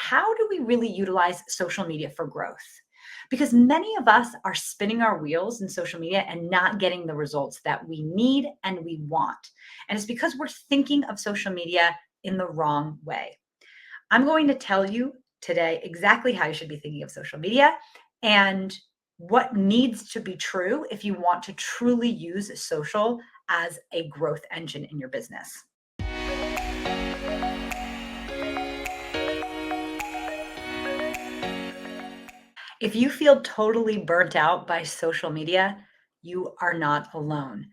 how do we really utilize social media for growth? Because many of us are spinning our wheels in social media and not getting the results that we need and we want. And it's because we're thinking of social media in the wrong way. I'm going to tell you today exactly how you should be thinking of social media and what needs to be true if you want to truly use social as a growth engine in your business. If you feel totally burnt out by social media, you are not alone.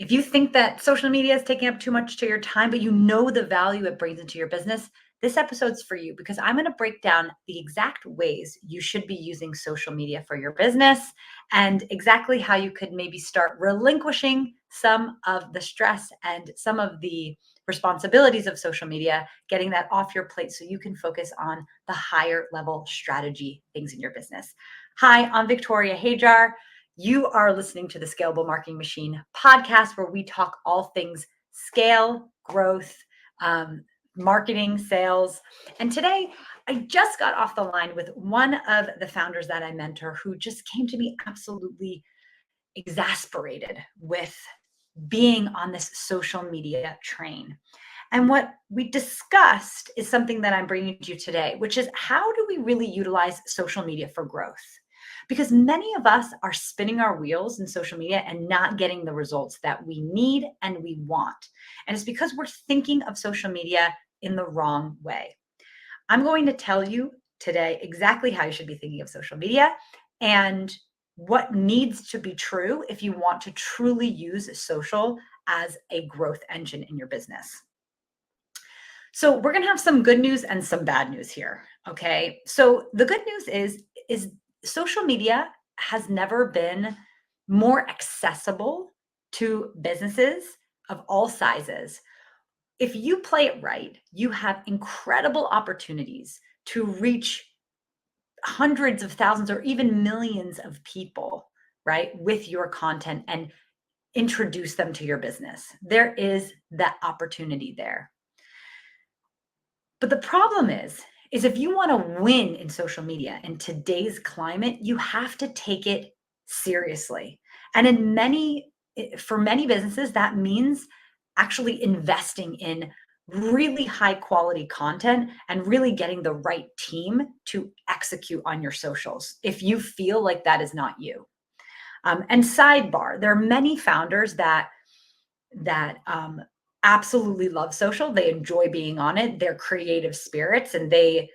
If you think that social media is taking up too much to your time, but you know the value it brings into your business, this episode's for you because I'm going to break down the exact ways you should be using social media for your business and exactly how you could maybe start relinquishing some of the stress and some of the responsibilities of social media, getting that off your plate so you can focus on the higher level strategy things in your business. Hi, I'm Victoria Hajar. You are listening to the Scalable Marketing Machine podcast, where we talk all things scale, growth, marketing, sales. And today, I just got off the line with one of the founders that I mentor who just came to me absolutely exasperated with being on this social media train. And what we discussed is something that I'm bringing to you today, which is how do we really utilize social media for growth? Because many of us are spinning our wheels in social media and not getting the results that we need and we want. And it's because we're thinking of social media in the wrong way. I'm going to tell you today exactly how you should be thinking of social media and what needs to be true if you want to truly use social as a growth engine in your business. So we're going to have some good news and some bad news here. Okay. So the good news is social media has never been more accessible to businesses of all sizes. If you play it right, you have incredible opportunities to reach hundreds of thousands or even millions of people, right, with your content and introduce them to your business. There is that opportunity there. But the problem is if you want to win in social media in today's climate, you have to take it seriously. And for many businesses, that means actually investing in really high quality content and really getting the right team to execute on your socials if you feel like that is not you. And sidebar, there are many founders that absolutely love social. They enjoy being on it. They're creative spirits, and they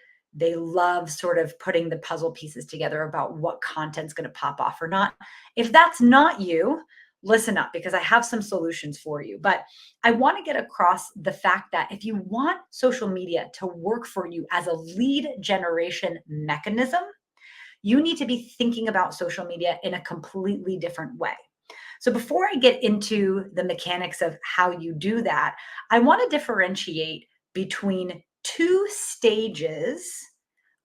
love sort of putting the puzzle pieces together about what content's going to pop off or not. If that's not you, listen up, because I have some solutions for you. But I want to get across the fact that if you want social media to work for you as a lead generation mechanism, you need to be thinking about social media in a completely different way. So before I get into the mechanics of how you do that, I want to differentiate between two stages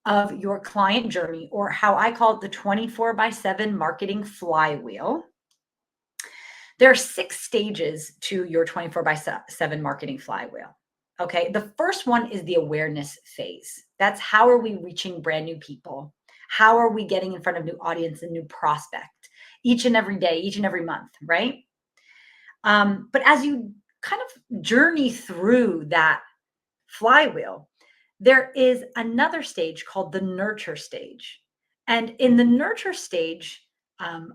of your client journey, or how I call it the 24/7 marketing flywheel. There are 6 stages to your 24/7 marketing flywheel. Okay. The first one is the awareness phase. That's how are we reaching brand new people? How are we getting in front of new audience and new prospect each and every day, each and every month, right? But as you kind of journey through that flywheel, there is another stage called the nurture stage. And in the nurture stage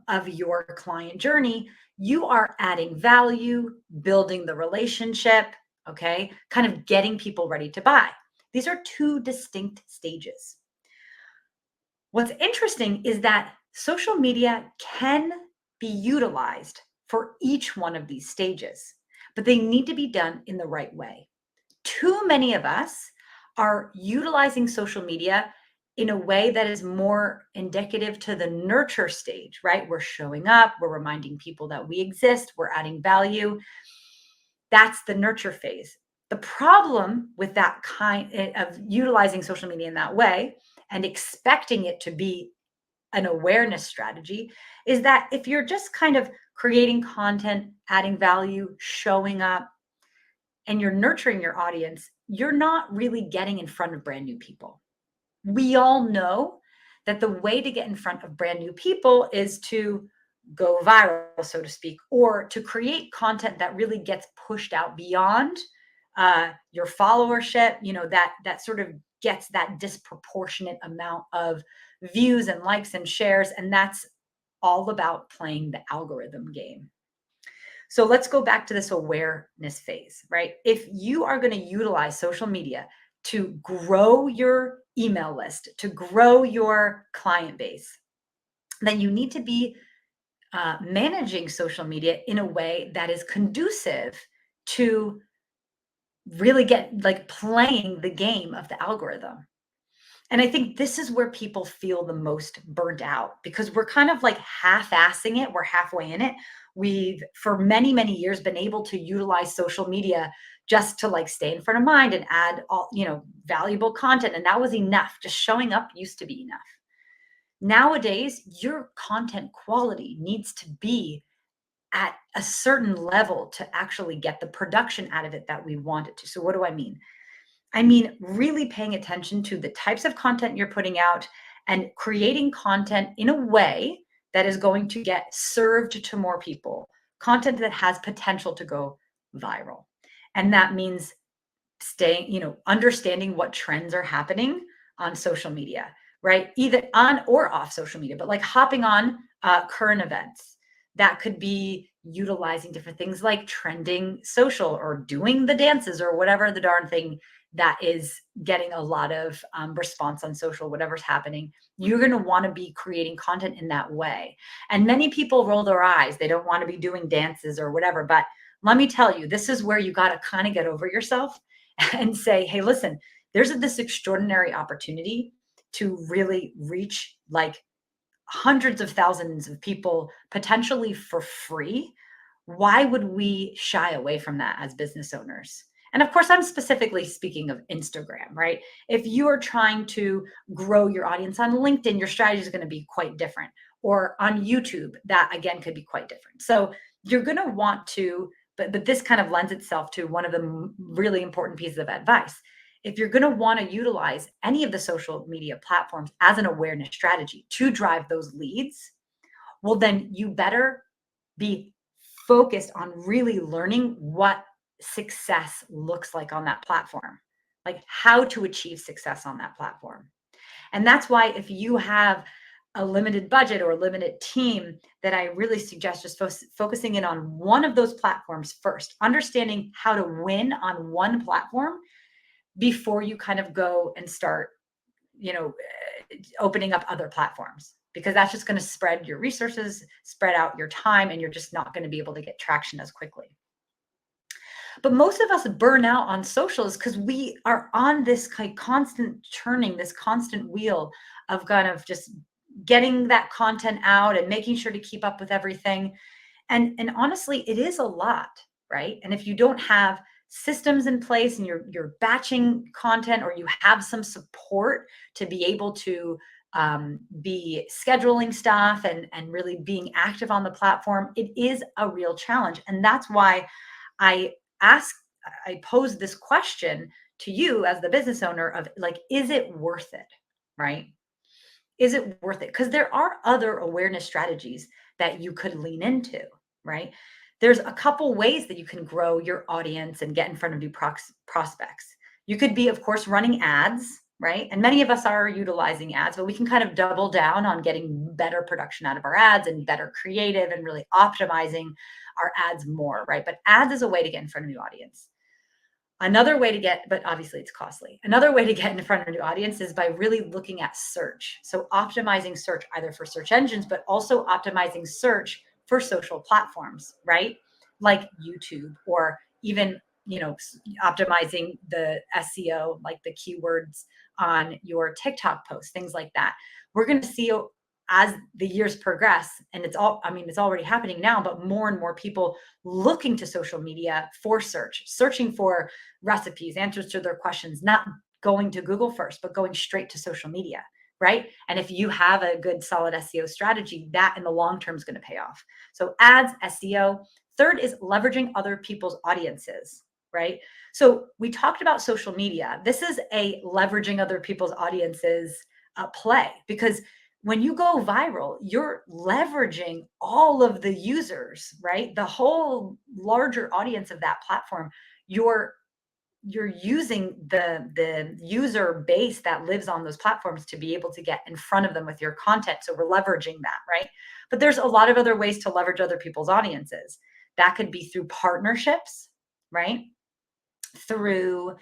of your client journey, you are adding value, building the relationship, okay, kind of getting people ready to buy. These are 2 distinct stages. What's interesting is that social media can be utilized for each one of these stages, but they need to be done in the right way. Too many of us are utilizing social media in a way that is more indicative to the nurture stage, right? We're showing up, we're reminding people that we exist, we're adding value. That's the nurture phase. The problem with that kind of utilizing social media in that way and expecting it to be an awareness strategy is that if you're just kind of creating content, adding value, showing up, and you're nurturing your audience, you're not really getting in front of brand new people. We all know that the way to get in front of brand new people is to go viral, so to speak, or to create content that really gets pushed out beyond your followership, that sort of gets that disproportionate amount of views and likes and shares. And that's all about playing the algorithm game. So let's go back to this awareness phase, right? If you are going to utilize social media to grow your email list, to grow your client base, then you need to be managing social media in a way that is conducive to really get like playing the game of the algorithm. And I think this is where people feel the most burnt out because we're kind of like half-assing it. We're halfway in it. We've, for many, many years, been able to utilize social media just to like stay in front of mind and add all, valuable content. And that was enough. Just showing up used to be enough. Nowadays, your content quality needs to be at a certain level to actually get the production out of it that we want it to. So what do I mean? I mean, really paying attention to the types of content you're putting out and creating content in a way that is going to get served to more people, content that has potential to go viral. And that means understanding what trends are happening on social media, right? Either on or off social media, but like hopping on current events. That could be utilizing different things like trending social or doing the dances or whatever the darn thing that is getting a lot of response on social, whatever's happening. You're going to want to be creating content in that way. And many people roll their eyes. They don't want to be doing dances or whatever. But let me tell you, this is where you got to kind of get over yourself and say, hey, listen, there's this extraordinary opportunity to really reach like hundreds of thousands of people potentially for free. Why would we shy away from that as business owners? And of course, I'm specifically speaking of Instagram, right? If you are trying to grow your audience on LinkedIn, your strategy is going to be quite different. Or on YouTube, that again could be quite different. So you're going to want to, but this kind of lends itself to one of the really important pieces of advice. If you're going to want to utilize any of the social media platforms as an awareness strategy to drive those leads, well, then you better be focused on really learning what success looks like on that platform, like how to achieve success on that platform. And that's why if you have a limited budget or a limited team, that I really suggest just focusing in on one of those platforms first, understanding how to win on one platform before you kind of go and start, opening up other platforms, because that's just going to spread your resources, spread out your time, and you're just not going to be able to get traction as quickly. But most of us burn out on socials because we are on this kind of constant churning, this constant wheel of kind of just getting that content out and making sure to keep up with everything. And honestly, it is a lot, right? And if you don't have systems in place and you're batching content, or you have some support to be able to be scheduling stuff and really being active on the platform, it is a real challenge. And that's why I pose this question to you as the business owner of like, is it worth it? Right? Is it worth it? Because there are other awareness strategies that you could lean into, right? There's a couple ways that you can grow your audience and get in front of new prospects. You could be, of course, running ads, right? And many of us are utilizing ads, but we can kind of double down on getting better production out of our ads and better creative and really optimizing our ads more, right? But ads is a way to get in front of a new audience. Another way to get, but obviously it's costly. Another way to get in front of a new audience is by really looking at search. So optimizing search either for search engines, but also optimizing search for social platforms, right? Like YouTube, or even, optimizing the SEO, like the keywords on your TikTok posts, things like that. We're going to see as the years progress, and it's already happening now, but more and more people looking to social media for searching for recipes, answers to their questions, not going to Google first, but going straight to social media, right? And if you have a good solid SEO strategy, that in the long term is going to pay off. So ads, SEO. Third is leveraging other people's audiences, right? So we talked about social media. This is a leveraging other people's audiences play, because when you go viral, you're leveraging all of the users, right? The whole larger audience of that platform. You're using the user base that lives on those platforms to be able to get in front of them with your content. So we're leveraging that, right? But there's a lot of other ways to leverage other people's audiences. That could be through partnerships, right? Through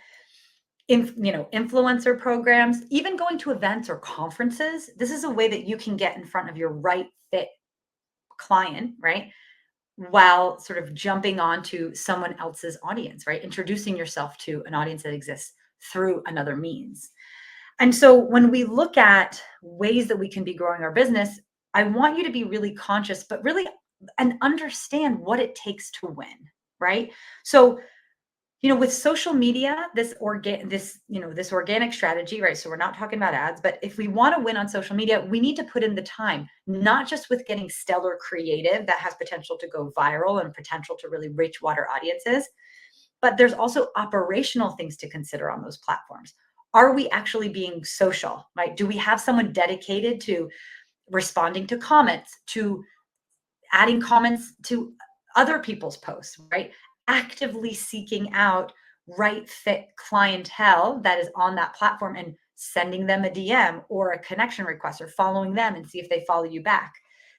influencer programs, even going to events or conferences. This is a way that you can get in front of your right fit client, right? While sort of jumping onto someone else's audience, right? Introducing yourself to an audience that exists through another means. And so when we look at ways that we can be growing our business, I want you to be really conscious, but really and understand what it takes to win, right? So with social media, this organic strategy, right? So we're not talking about ads, but if we want to win on social media, we need to put in the time, not just with getting stellar creative that has potential to go viral and potential to really reach wider audiences, but there's also operational things to consider on those platforms. Are we actually being social, right? Do we have someone dedicated to responding to comments, to adding comments to other people's posts, right? Actively seeking out right fit clientele that is on that platform and sending them a DM or a connection request or following them and see if they follow you back.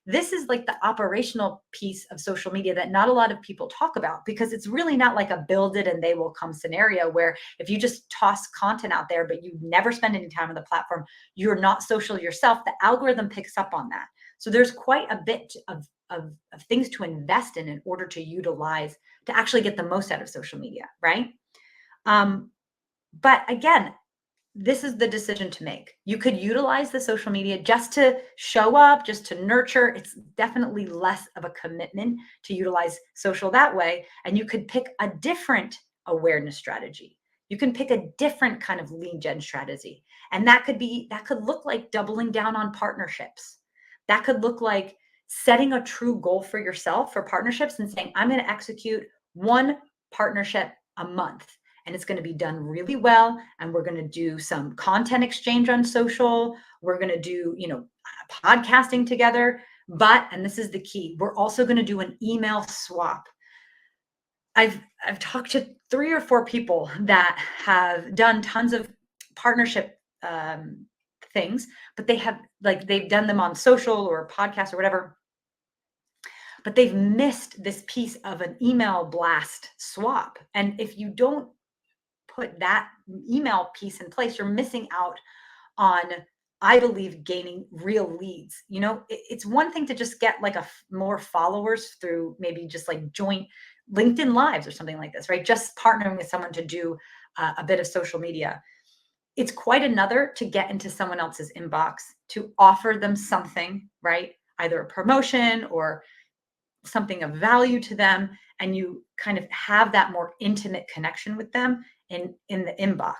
This is like the operational piece of social media that not a lot of people talk about, because it's really not like a build it and they will come scenario where if you just toss content out there, but you never spend any time on the platform, you're not social yourself, the algorithm picks up on that. So there's quite a bit of things to invest in order to utilize to actually get the most out of social media, right? But again, this is the decision to make. You could utilize the social media just to show up, just to nurture. It's definitely less of a commitment to utilize social that way. And you could pick a different awareness strategy. You can pick a different kind of lead gen strategy. And that could look like doubling down on partnerships. That could look like setting a true goal for yourself for partnerships and saying, I'm going to execute one partnership a month, and it's going to be done really well. And we're going to do some content exchange on social. We're going to do, podcasting together. But, and this is the key, we're also going to do an email swap. I've talked to 3 or 4 people that have done tons of partnership things, but they've done them on social or podcasts or whatever, but they've missed this piece of an email blast swap. And if you don't put that email piece in place, you're missing out on, I believe, gaining real leads. It's one thing to just get like more followers through maybe just like joint LinkedIn lives or something like this, right? Just partnering with someone to do a bit of social media. It's quite another to get into someone else's inbox, to offer them something, right? Either a promotion or something of value to them, and you kind of have that more intimate connection with them in the inbox.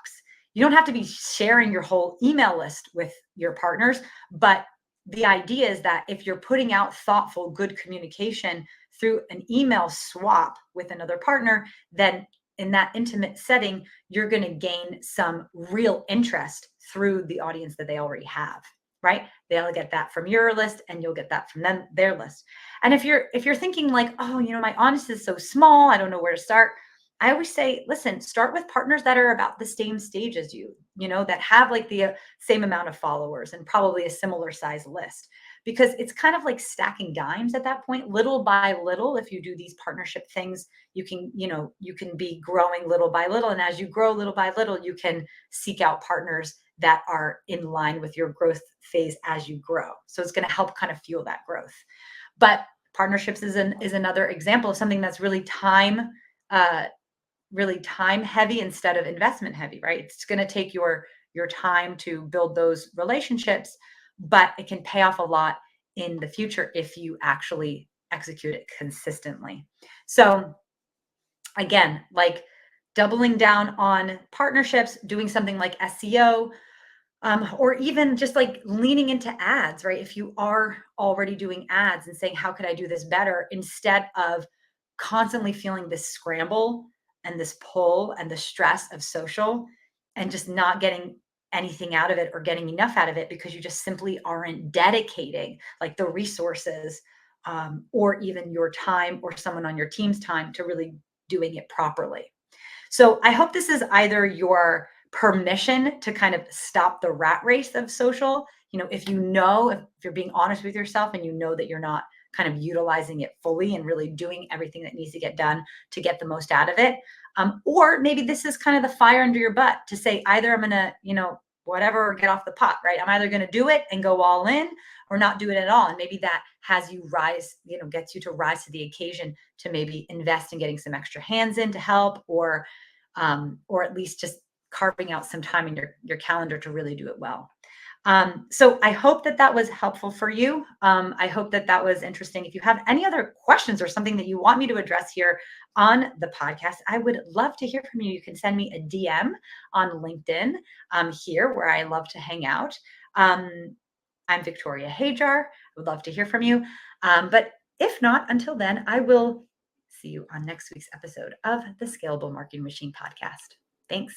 You don't have to be sharing your whole email list with your partners, but the idea is that if you're putting out thoughtful, good communication through an email swap with another partner, then in that intimate setting, you're going to gain some real interest through the audience that they already have, right? They'll get that from your list and you'll get that from them, their list. And if you're thinking like, oh, my audience is so small, I don't know where to start. I always say, listen, start with partners that are about the same stage as you, that have like the same amount of followers and probably a similar size list, because it's kind of like stacking dimes at that point, little by little. If you do these partnership things, you can be growing little by little. And as you grow little by little, you can seek out partners that are in line with your growth phase as you grow. So it's going to help kind of fuel that growth. But partnerships is another example of something that's really time heavy instead of investment heavy, right? It's going to take your time to build those relationships, but it can pay off a lot in the future if you actually execute it consistently. So again, like doubling down on partnerships, doing something like SEO, or even just like leaning into ads, right? If you are already doing ads and saying, how could I do this better? Instead of constantly feeling this scramble and this pull and the stress of social and just not getting anything out of it or getting enough out of it because you just simply aren't dedicating like the resources or even your time or someone on your team's time to really doing it properly. So I hope this is either your permission to kind of stop the rat race of social. If you're being honest with yourself and you know that you're not kind of utilizing it fully and really doing everything that needs to get done to get the most out of it. Or maybe this is kind of the fire under your butt to say either I'm going to, whatever, get off the pot, right? I'm either going to do it and go all in or not do it at all. And maybe that has you rise, gets you to rise to the occasion to maybe invest in getting some extra hands in to help, or at least just carving out some time in your calendar to really do it well. So I hope that was helpful for you. I hope that was interesting. If you have any other questions or something that you want me to address here on the podcast, I would love to hear from you. You can send me a DM on LinkedIn here where I love to hang out. I'm Victoria Hajar. I would love to hear from you. But if not, until then, I will see you on next week's episode of the Scalable Marketing Machine podcast. Thanks.